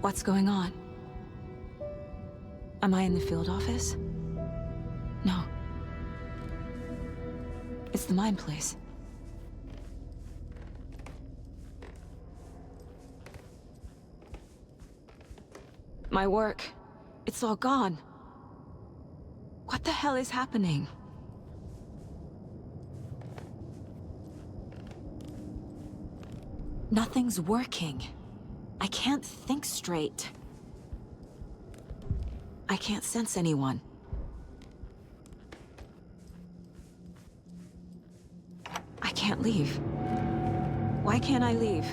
What's going on? Am I in the field office? No. It's the mine place. My work. It's all gone. What the hell is happening? Nothing's working. I can't think straight. I can't sense anyone. I can't leave. Why can't I leave?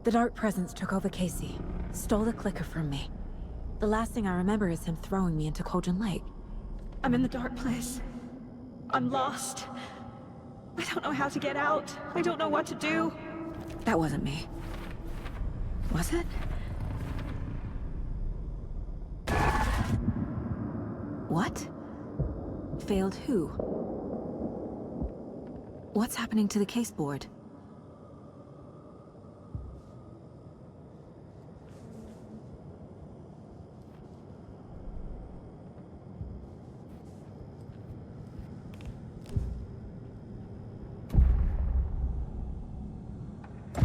The dark presence took over Casey, stole the clicker from me. The last thing I remember is him throwing me into Cauldron Lake. I'm in the dark place. I'm lost. I don't know how to get out. I don't know what to do. That wasn't me. Was it? What? Failed who? What's happening to the case board?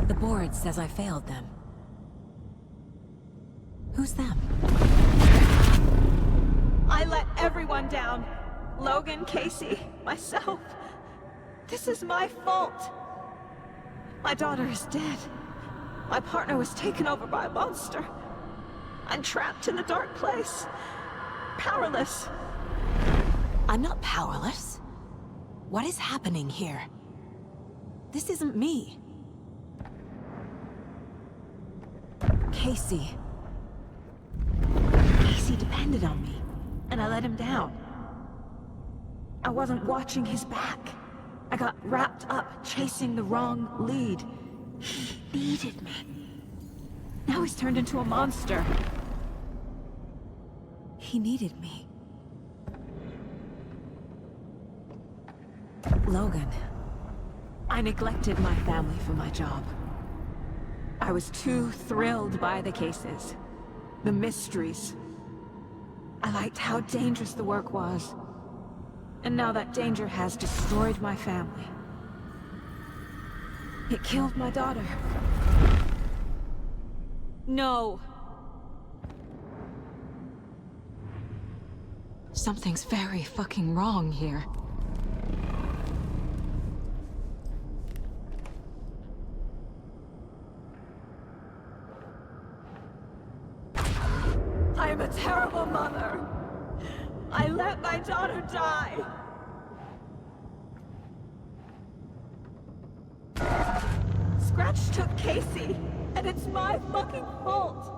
The board says I failed them. Who's them? I let everyone down. Logan, Casey, myself. This is my fault. My daughter is dead. My partner was taken over by a monster. I'm trapped in the dark place. Powerless. I'm not powerless. What is happening here? This isn't me. Casey. Casey depended on me, and I let him down. I wasn't watching his back. I got wrapped up chasing the wrong lead. He needed me. Now he's turned into a monster. He needed me. Logan. I neglected my family for my job. I was too thrilled by the cases, the mysteries. I liked how dangerous the work was. And now that danger has destroyed my family. It killed my daughter. No. Something's very fucking wrong here. I'm a terrible mother. I let my daughter die. Scratch took Casey, and it's my fucking fault.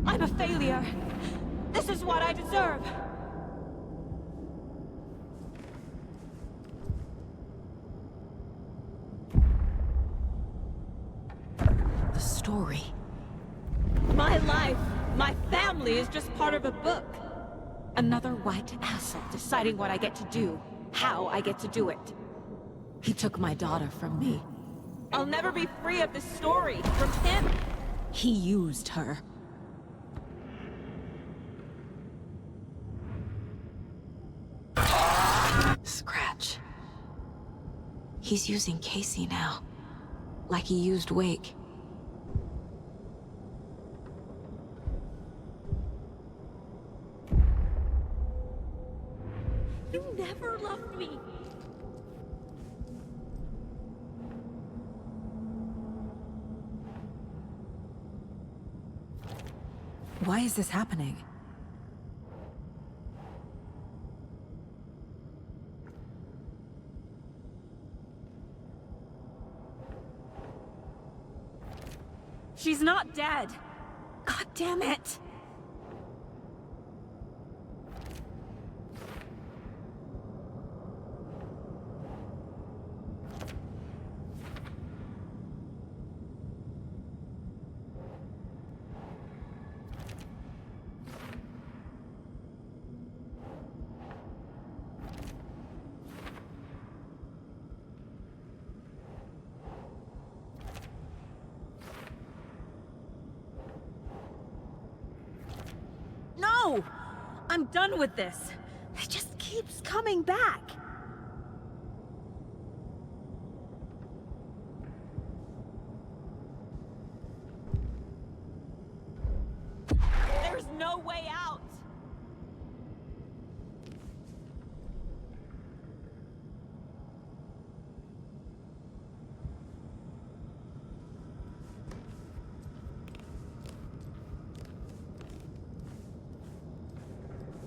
I'm a failure. This is what I deserve. The story. My life, my family is just part of a book. Another white asshole deciding what I get to do, how I get to do it. He took my daughter from me. I'll never be free of this story from him. He used her. Scratch. He's using Casey now. Like he used Wake. You never loved me. Why is this happening? She's not dead. God damn it. No! I'm done with this. It just keeps coming back. There's no way out!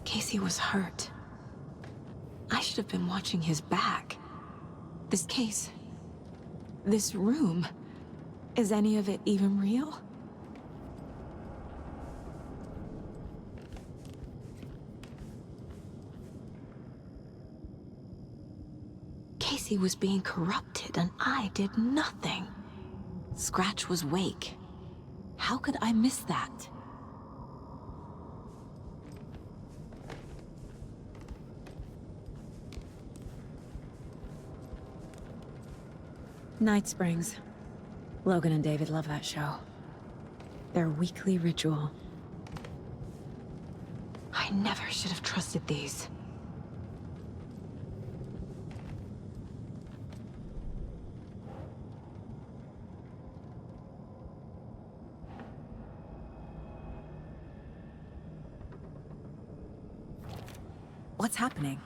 Casey was hurt. I should have been watching his back. This case, this room, is any of it even real? Casey was being corrupted and I did nothing. Scratch was Wake. How could I miss that? Night Springs. Logan and David love that show. Their weekly ritual. I never should have trusted these. What's happening?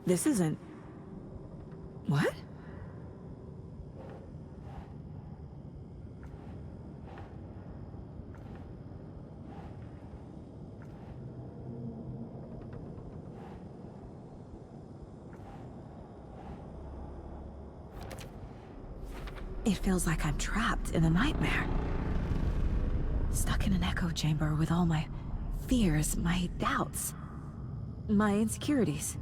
This isn't... What? It feels like I'm trapped in a nightmare. Stuck in an echo chamber with all my fears, my doubts, my insecurities.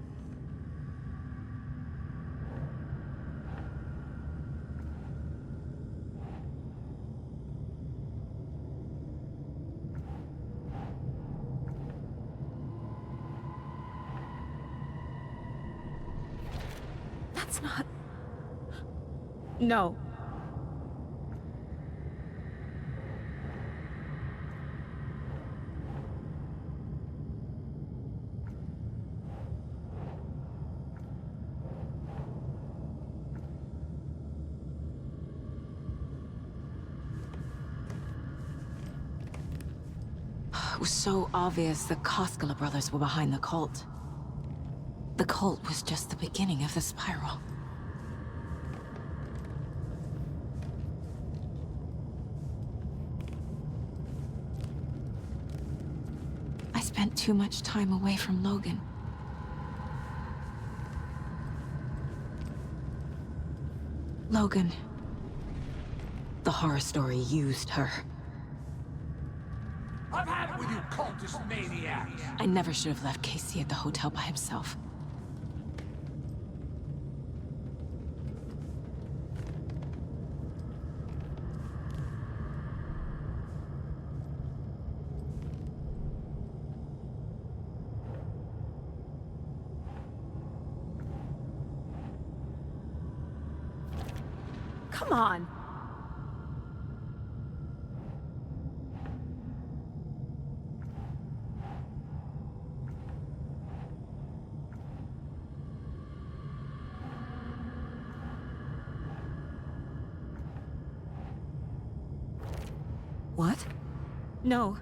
That's not... No. It was so obvious the Koskela brothers were behind the cult. The cult was just the beginning of the spiral. I spent too much time away from Logan. Logan. The horror story used her. I've had it with you cultist maniacs! I never should have left Casey at the hotel by himself. Come on! What? No.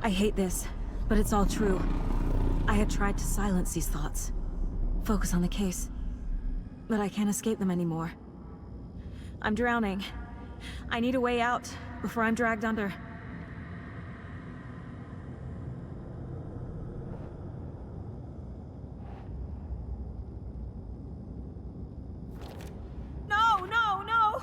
I hate this, but it's all true. I had tried to silence these thoughts. Focus on the case. But I can't escape them anymore. I'm drowning. I need a way out. before I'm dragged under. No, no, no!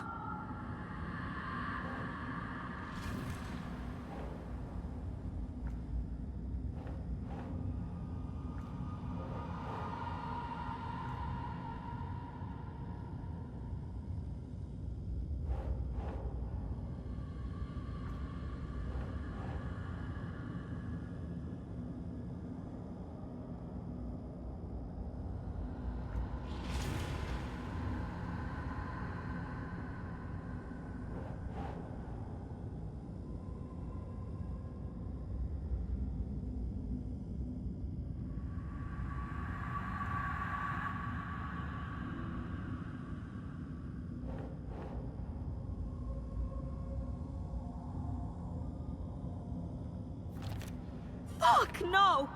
Fuck, no!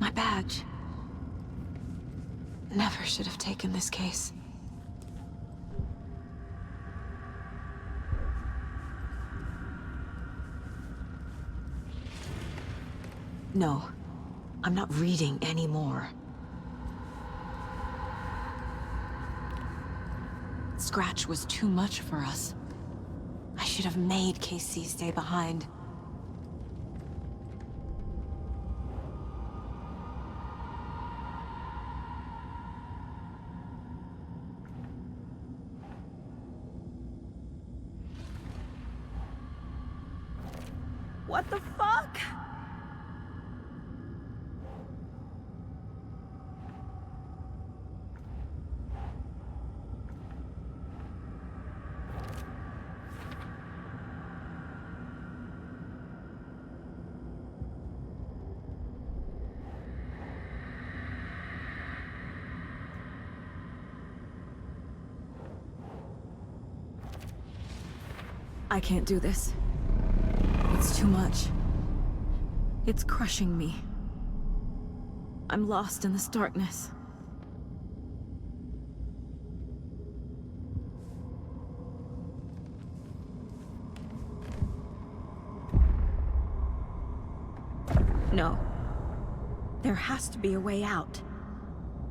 My badge. Never should have taken this case. No, I'm not reading anymore. Scratch was too much for us. I should have made KC stay behind. What the fuck? I can't do this. It's too much. It's crushing me. I'm lost in this darkness. No. There has to be a way out.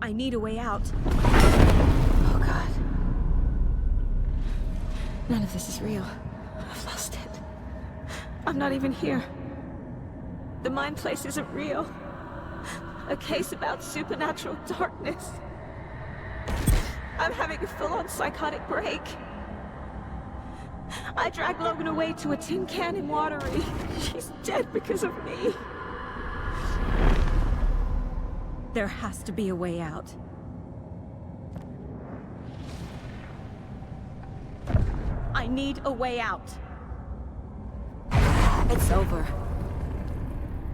I need a way out. Oh God. None of this is real. I've lost it. I'm not even here. The mind place isn't real. A case about supernatural darkness. I'm having a full-on psychotic break. I dragged Logan away to a tin can in Watery. She's dead because of me. There has to be a way out. I need a way out. It's over.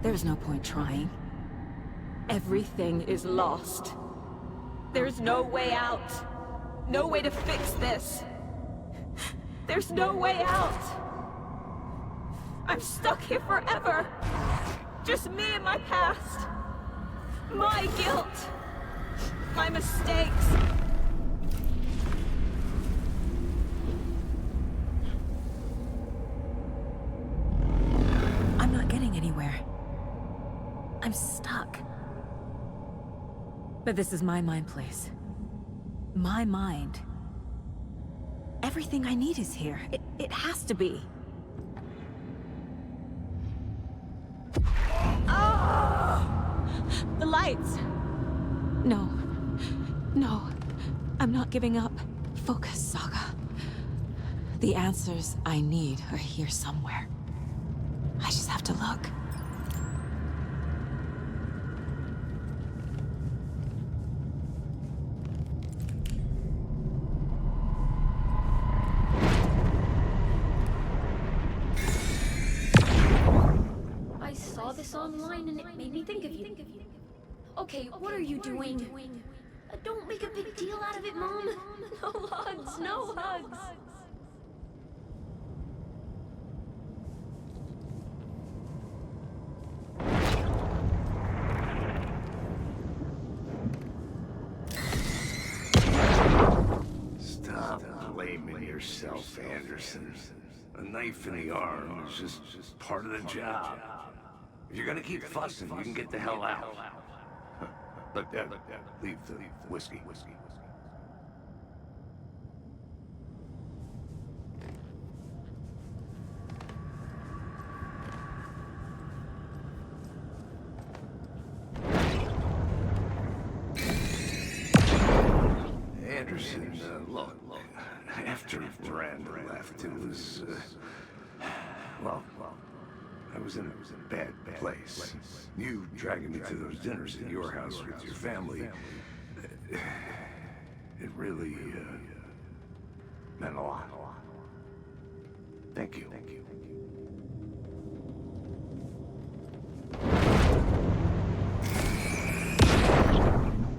There's no point trying. Everything is lost. There's no way out. No way to fix this. There's no way out. I'm stuck here forever. Just me and my past. My guilt. My mistakes. I'm not getting anywhere. I'm stuck. But this is my mind place. My mind. Everything I need is here. It has to be. The lights. No. No. I'm not giving up. Focus, Saga. The answers I need are here somewhere. I just have to look. I saw this online and it made me think of you. Okay, what are you doing? Don't make a big deal out of it, Mom. No hugs, no hugs. yourself, Anderson. A knife in the arm is just part of the job. If you're gonna keep fussing, you can get the hell out. But leave the whiskey. Anderson, look, after Miranda left, it was, well, I was in a bad place. You dragging me to those dinners at your house with your family, it really, meant a lot. Thank you.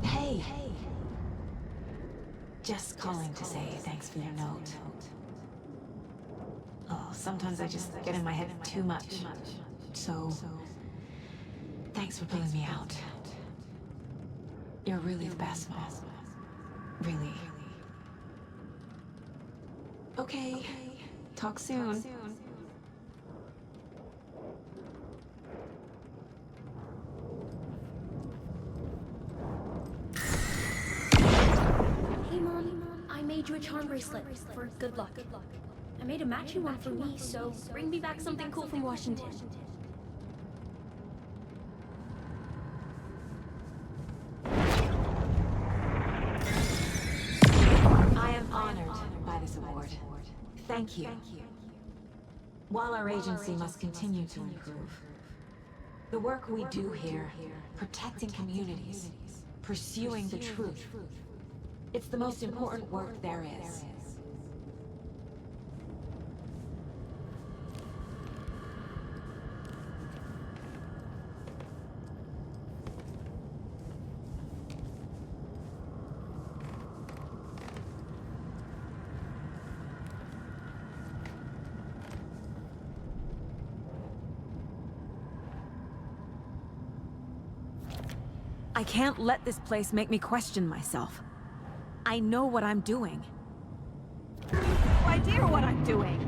Hey. Just calling to say thanks for your note. Oh, sometimes I just get in my head too much. So, thanks for pulling me out. You're really the best, Mom. Really. Okay. Talk soon. Hey, Mom. I made you a charm bracelet for good luck. I made a matching one for me, so bring me back something cool from Washington. I am honored by this award. Thank you. While our agency must continue to improve, the work we do here, protecting communities, pursuing the truth, it's the most important work there is. I can't let this place make me question myself. I know what I'm doing. No idea what I'm doing.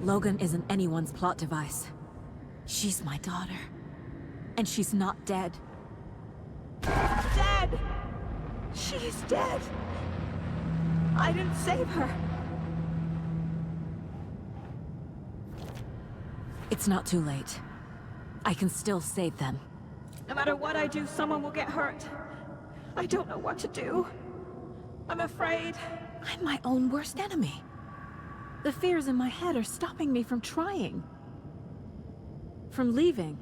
Logan isn't anyone's plot device. She's my daughter. And she's not dead. Dead! She's dead! I didn't save her. It's not too late. I can still save them. No matter what I do, someone will get hurt. I don't know what to do. I'm afraid. I'm my own worst enemy. The fears in my head are stopping me from trying. From leaving.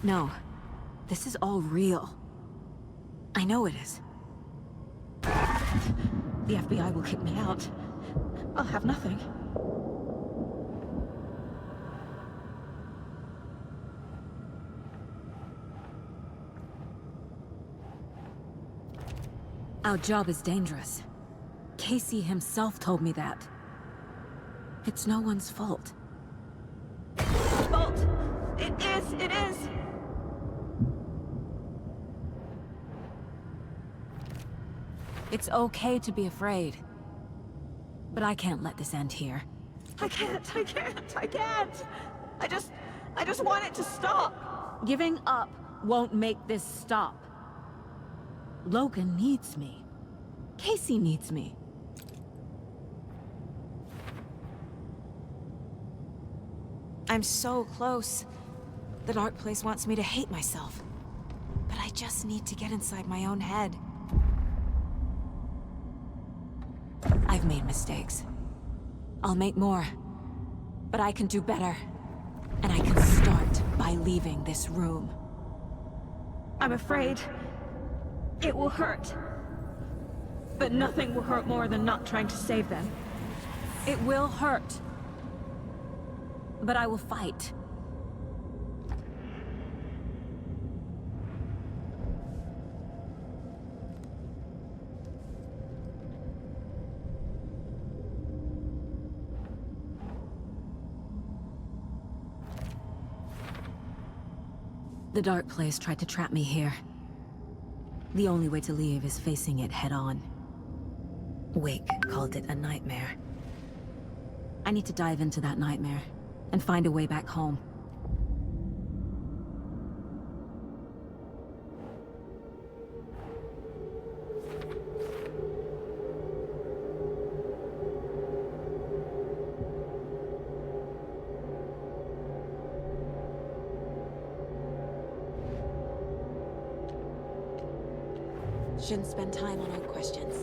No. This is all real. I know it is. The FBI will kick me out. I'll have nothing. Our job is dangerous. Casey himself told me that. It's no one's fault. Fault. It is. It's okay to be afraid. But I can't let this end here. I can't. I just want it to stop. Giving up won't make this stop. Logan needs me. Casey needs me. I'm so close. The dark place wants me to hate myself. But I just need to get inside my own head. I've made mistakes. I'll make more. But I can do better. And I can start by leaving this room. I'm afraid it will hurt. But nothing will hurt more than not trying to save them. It will hurt. But I will fight. The dark place tried to trap me here. The only way to leave is facing it head-on. Wake called it a nightmare. I need to dive into that nightmare and find a way back home. Shouldn't spend time on old questions.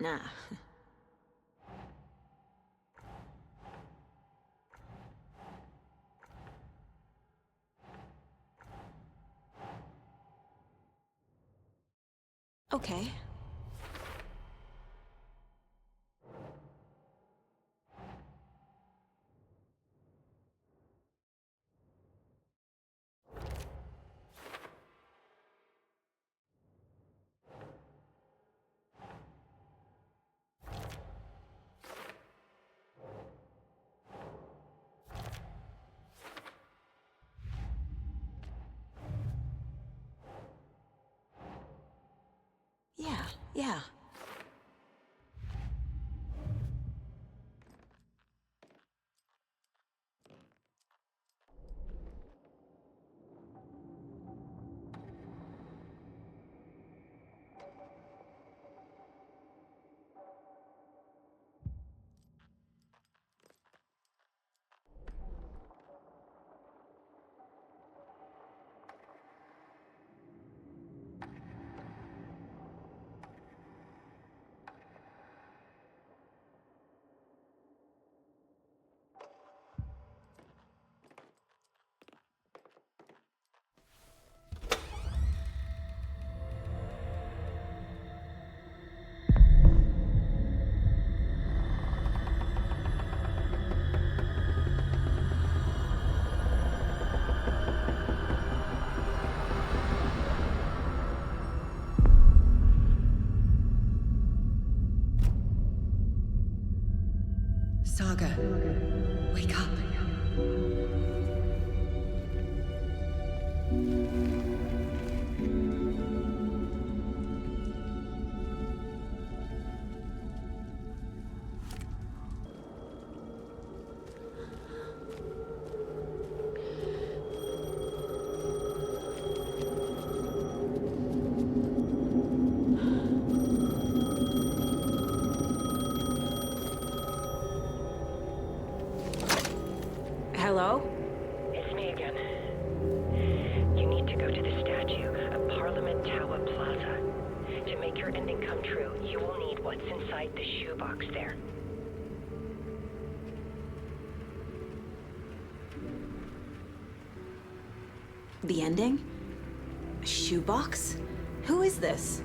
Nah. Okay. Yeah. Saga, wake up. Hello? It's me again. You need to go to the statue of Parliament Tower Plaza. To make your ending come true, you will need what's inside the shoebox there. The ending? A shoebox? Who is this?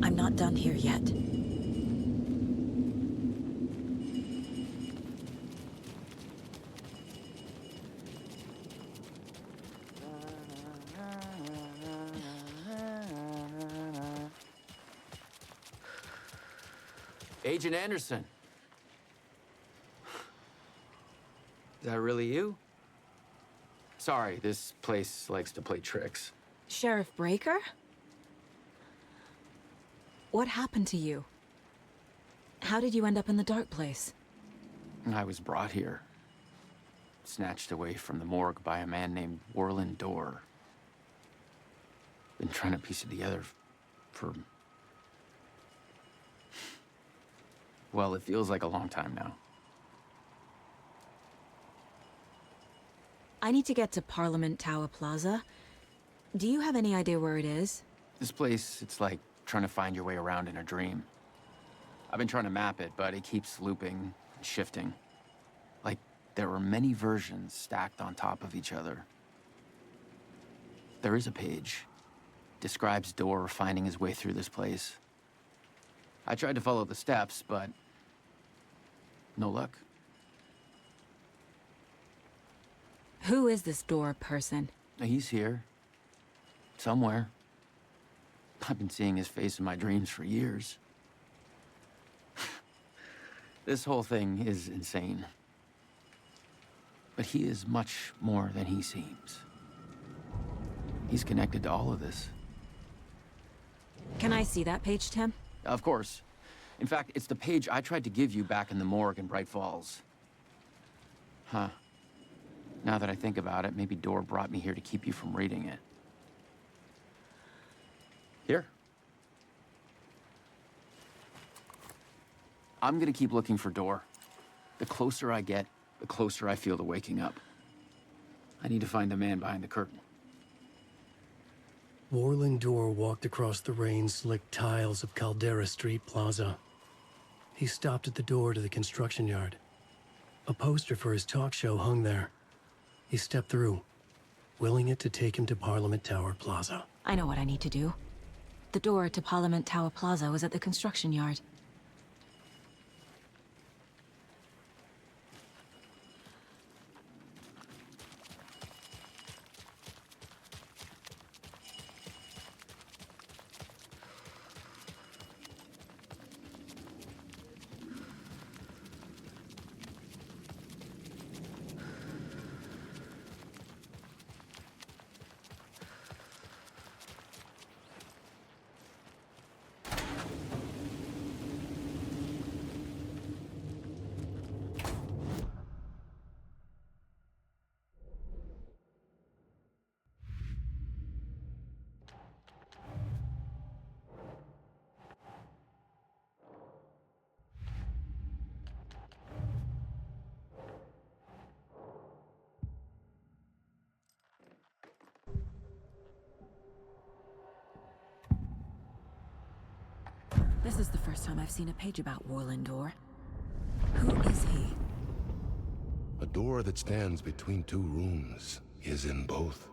I'm not done here yet. Agent Anderson. Is that really you? Sorry, this place likes to play tricks. Sheriff Breaker? What happened to you? How did you end up in the dark place? I was brought here. Snatched away from the morgue by a man named Warland Dorr. Been trying to piece it together for... Well, it feels like a long time now. I need to get to Parliament Tower Plaza. Do you have any idea where it is? This place, it's like trying to find your way around in a dream. I've been trying to map it, but it keeps looping and shifting. Like there are many versions stacked on top of each other. There is a page. Describes Dorr finding his way through this place. I tried to follow the steps, but no luck. Who is this Dorr person? He's here. Somewhere. I've been seeing his face in my dreams for years. This whole thing is insane. But he is much more than he seems. He's connected to all of this. Can I see that page, Tim? Of course. In fact, it's the page I tried to give you back in the morgue in Bright Falls. Huh. Now that I think about it, maybe Dorr brought me here to keep you from reading it. Here. I'm gonna keep looking for Dorr. The closer I get, the closer I feel to waking up. I need to find the man behind the curtain. Warland Dorr walked across the rain-slicked tiles of Caldera Street Plaza. He stopped at the door to the construction yard. A poster for his talk show hung there. He stepped through, willing it to take him to Parliament Tower Plaza. I know what I need to do. The door to Parliament Tower Plaza was at the construction yard. This is the first time I've seen a page about Warland Dorr. Who is he? A door that stands between two rooms is in both.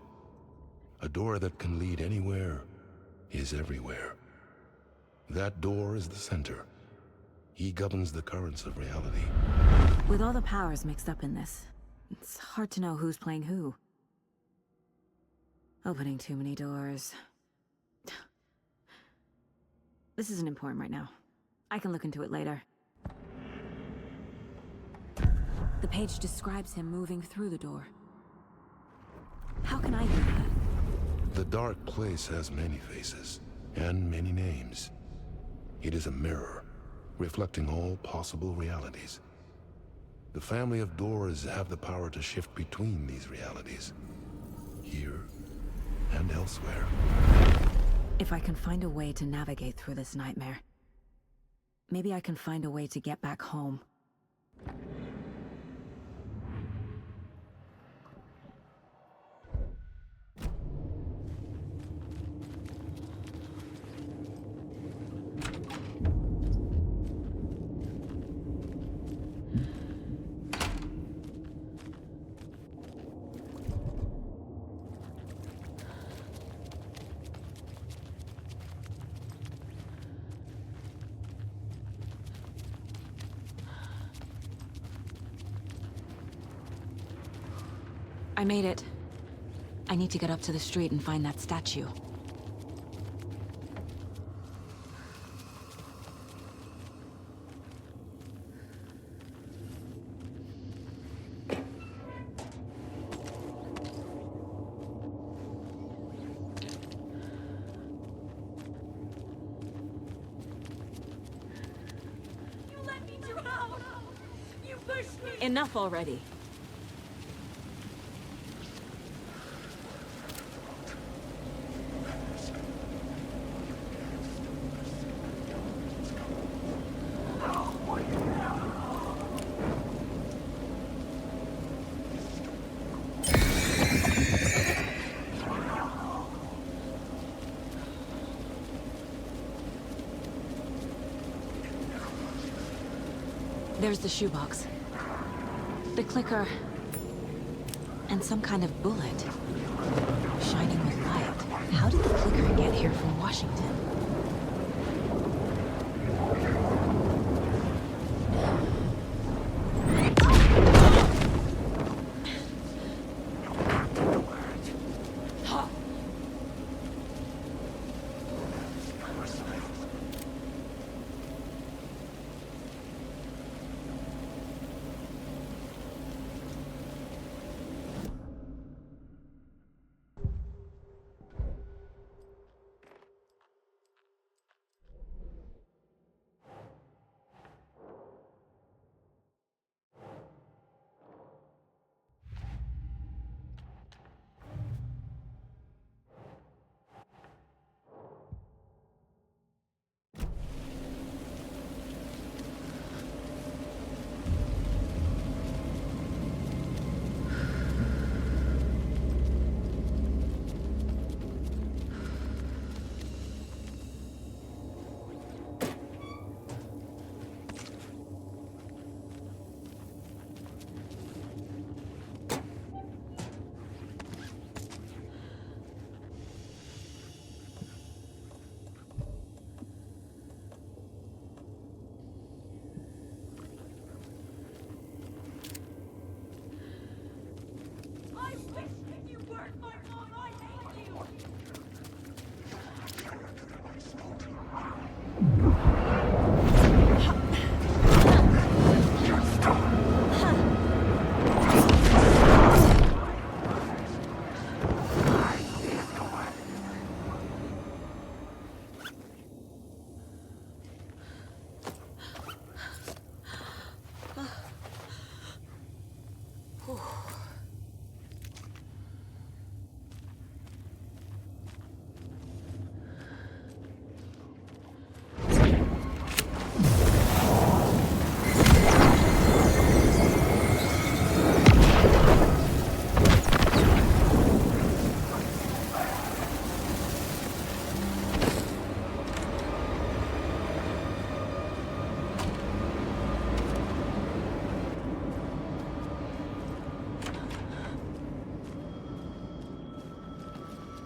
A door that can lead anywhere is everywhere. That door is the center. He governs the currents of reality. With all the powers mixed up in this, it's hard to know who's playing who. Opening too many doors. This isn't important right now. I can look into it later. The page describes him moving through the door. How can I do that? The dark place has many faces and many names. It is a mirror, reflecting all possible realities. The family of Doors have the power to shift between these realities, here and elsewhere. If I can find a way to navigate through this nightmare, maybe I can find a way to get back home. I made it. I need to get up to the street and find that statue. Enough already. There's the shoebox. The clicker. And some kind of bullet. Shining with light. How did the clicker get here from Washington?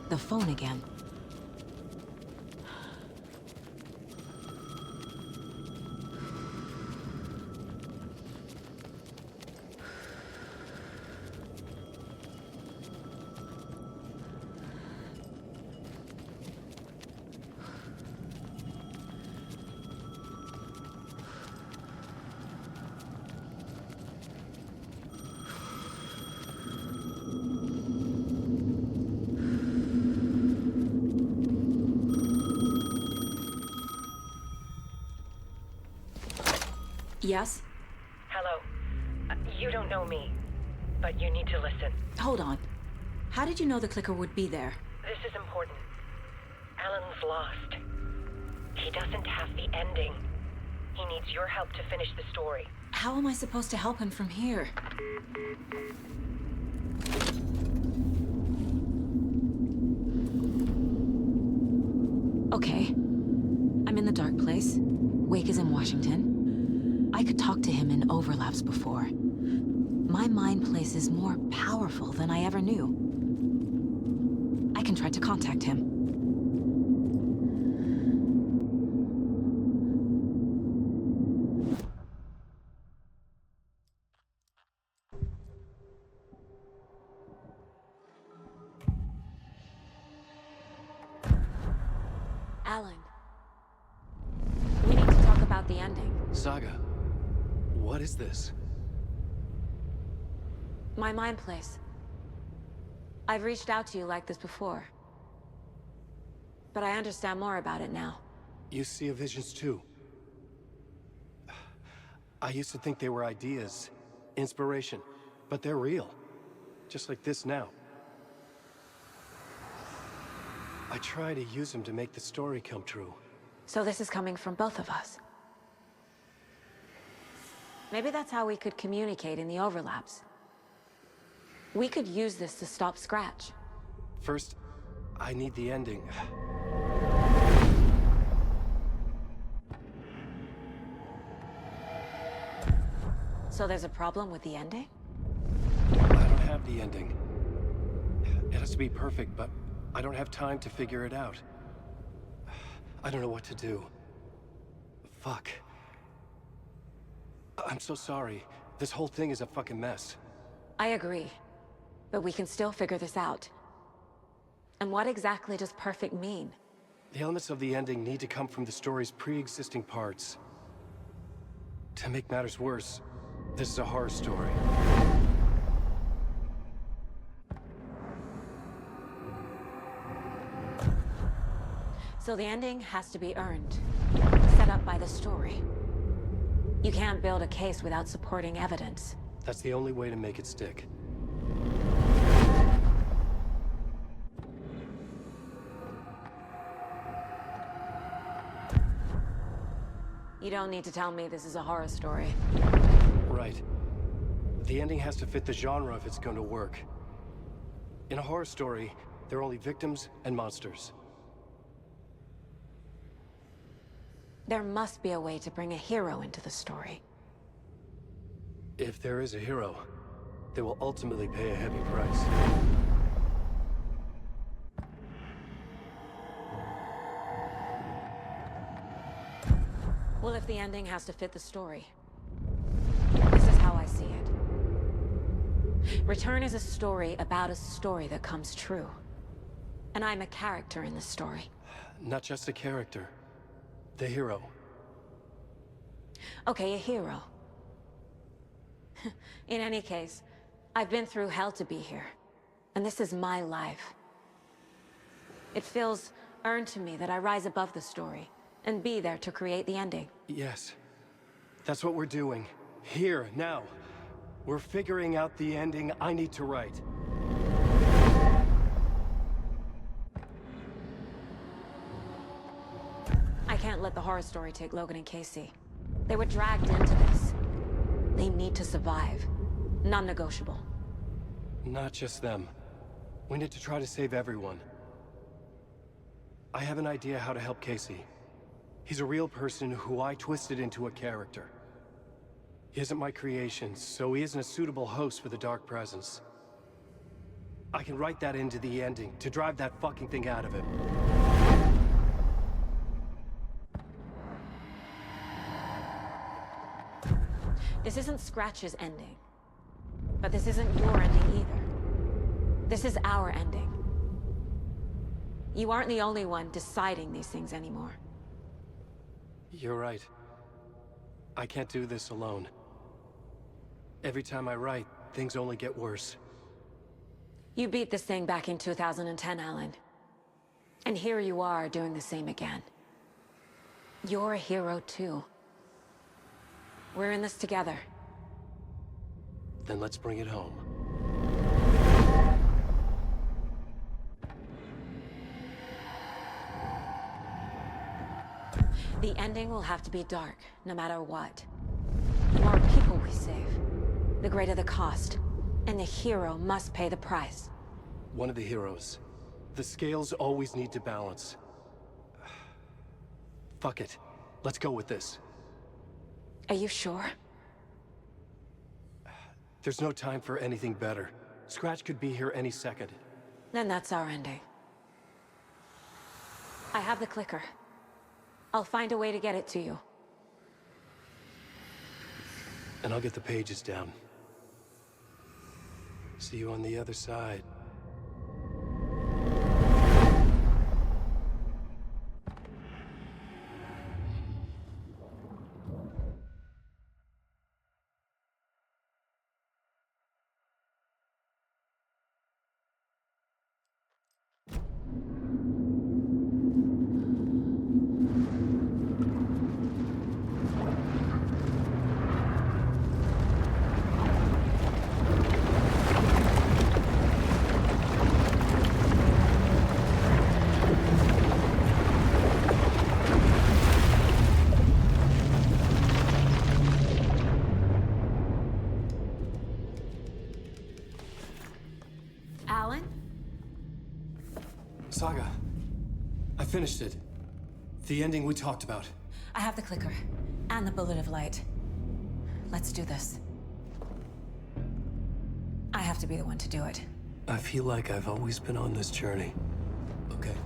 The phone again. Yes? Hello. You don't know me, but you need to listen. Hold on. How did you know the clicker would be there? This is important. Alan's lost. He doesn't have the ending. He needs your help to finish the story. How am I supposed to help him from here? Okay. I'm in the dark place. Wake is in Washington. I could talk to him in overlaps before. My mind place is more powerful than I ever knew. I can try to contact him. Alan. We need to talk about the ending. Saga, what is this? My mind place. I've reached out to you like this before. But I understand more about it now. You see visions too. I used to think they were ideas, inspiration, but they're real. Just like this now. I try to use them to make the story come true. So this is coming from both of us. Maybe that's how we could communicate in the overlaps. We could use this to stop Scratch. First, I need the ending. So there's a problem with the ending? I don't have the ending. It has to be perfect, but I don't have time to figure it out. I don't know what to do. Fuck. I'm so sorry. This whole thing is a fucking mess. I agree. But we can still figure this out. And what exactly does perfect mean? The elements of the ending need to come from the story's pre-existing parts. To make matters worse, this is a horror story. So the ending has to be earned, set up by the story. You can't build a case without supporting evidence. That's the only way to make it stick. You don't need to tell me this is a horror story. Right. The ending has to fit the genre if it's going to work. In a horror story, there are only victims and monsters. There must be a way to bring a hero into the story. If there is a hero, they will ultimately pay a heavy price. Well, if the ending has to fit the story, this is how I see it. Return is a story about a story that comes true. And I'm a character in the story. Not just a character. The hero. Okay, a hero. In any case, I've been through hell to be here. And this is my life. It feels earned to me that I rise above the story and be there to create the ending. Yes. That's what we're doing. Here, now. We're figuring out the ending I need to write. I can't let the horror story take Logan and Casey. They were dragged into this. They need to survive. Non-negotiable. Not just them. We need to try to save everyone. I have an idea how to help Casey. He's a real person who I twisted into a character. He isn't my creation, so he isn't a suitable host for the Dark Presence. I can write that into the ending to drive that fucking thing out of him. This isn't Scratch's ending. But this isn't your ending either. This is our ending. You aren't the only one deciding these things anymore. You're right. I can't do this alone. Every time I write, things only get worse. You beat this thing back in 2010, Alan. And here you are doing the same again. You're a hero too. We're in this together. Then let's bring it home. The ending will have to be dark, no matter what. The more people we save, the greater the cost. And the hero must pay the price. One of the heroes. The scales always need to balance. Fuck it. Let's go with this. Are you sure? There's no time for anything better. Scratch could be here any second. Then that's our ending. I have the clicker. I'll find a way to get it to you. And I'll get the pages down. See you on the other side. Saga, I finished it. The ending we talked about. I have the clicker and the bullet of light. Let's do this. I have to be the one to do it. I feel like I've always been on this journey. Okay.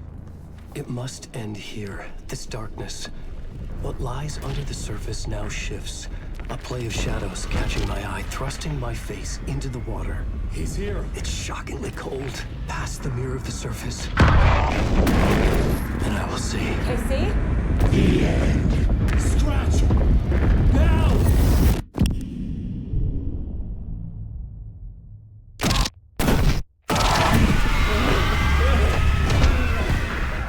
It must end here. This darkness. What lies under the surface now shifts. A play of shadows catching my eye, thrusting my face into the water. He's here. It's shockingly cold. Past the mirror of the surface. And I will see. Casey? The end. Scratch! Now!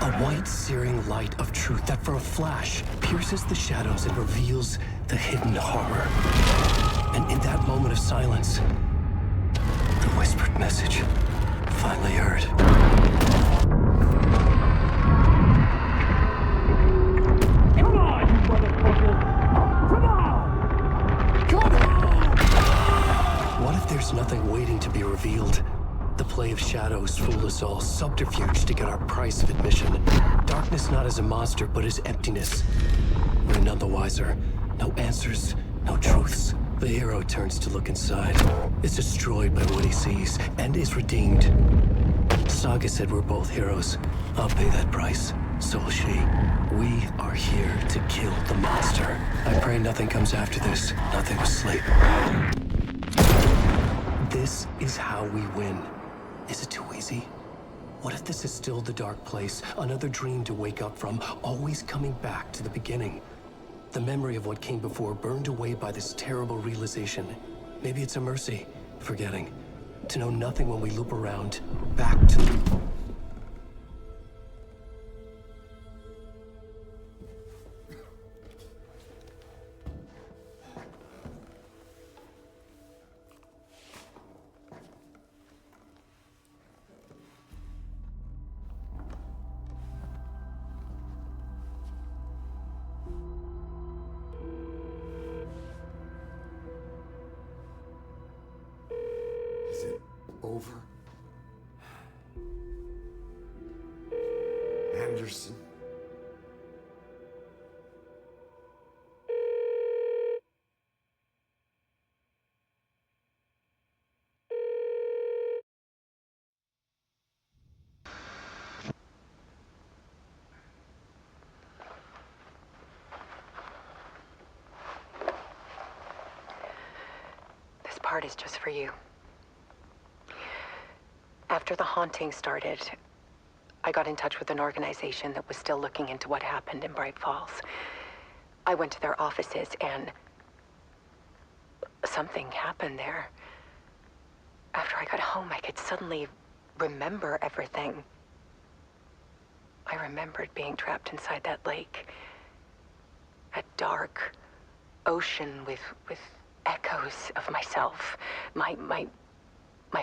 A white, searing light of truth that for a flash pierces the shadows and reveals the hidden horror. And in that moment of silence, the whispered message finally heard. Come on, you motherfucker! Come on! Come on! What if there's nothing waiting to be revealed? The play of shadows fool us all, subterfuge to get our price of admission. Darkness not as a monster, but as emptiness. We're none the wiser. No answers, no truths. The hero turns to look inside. Is destroyed by what he sees, and is redeemed. Saga said we're both heroes. I'll pay that price. So will she. We are here to kill the monster. I pray nothing comes after this. Nothing will sleep. This is how we win. Is it too easy? What if this is still the dark place? Another dream to wake up from, always coming back to the beginning. The memory of what came before burned away by this terrible realization. Maybe it's a mercy, forgetting. To know nothing when we loop around, back to... Is it over? Anderson? This part is just for you. After the haunting started, I got in touch with an organization that was still looking into what happened in Bright Falls. I went to their offices and something happened there. After I got home, I could suddenly remember everything. I remembered being trapped inside that lake. A dark ocean with echoes of myself. My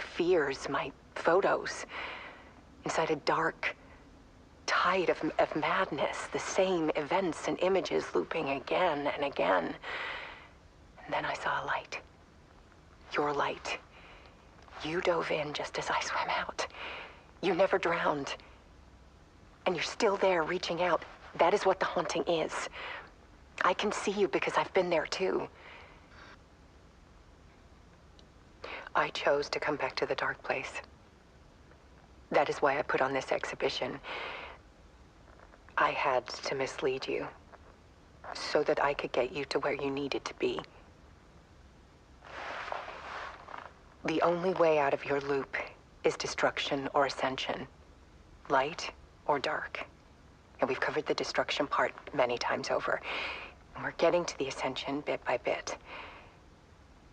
fears, my photos. Inside a dark tide of madness. The same events and images looping again and again. And then I saw a light. Your light. You dove in just as I swam out. You never drowned. And you're still there reaching out. That is what the haunting is. I can see you because I've been there too. I chose to come back to the dark place. That is why I put on this exhibition. I had to mislead you, so that I could get you to where you needed to be. The only way out of your loop is destruction or ascension, light or dark. And we've covered the destruction part many times over. And we're getting to the ascension bit by bit.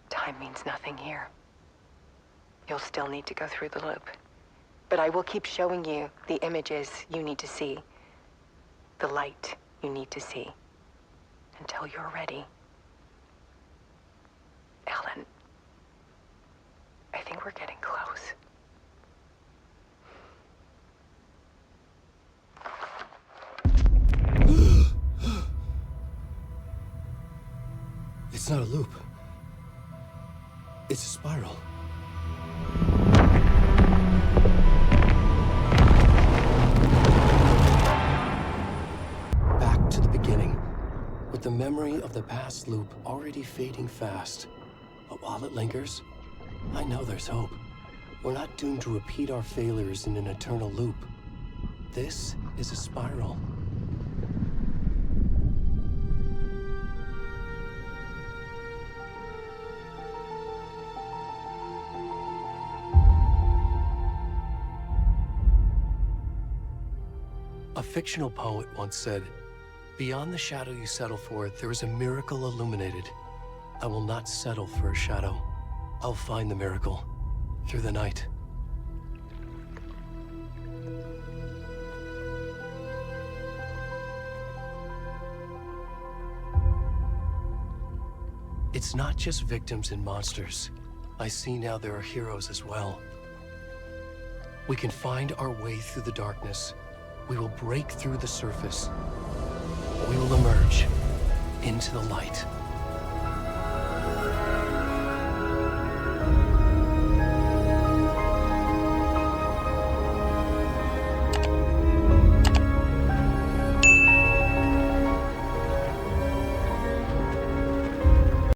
Time means nothing here. You'll still need to go through the loop. But I will keep showing you the images you need to see, the light you need to see, until you're ready. Ellen, I think we're getting close. It's not a loop. It's a spiral. memory of the past loop already fading fast. But while it lingers, I know there's hope. We're not doomed to repeat our failures in an eternal loop. This is a spiral. A fictional poet once said, "Beyond the shadow you settle for, there is a miracle illuminated. I will not settle for a shadow. I'll find the miracle through the night." It's not just victims and monsters. I see now there are heroes as well. We can find our way through the darkness. We will break through the surface. We will emerge into the light.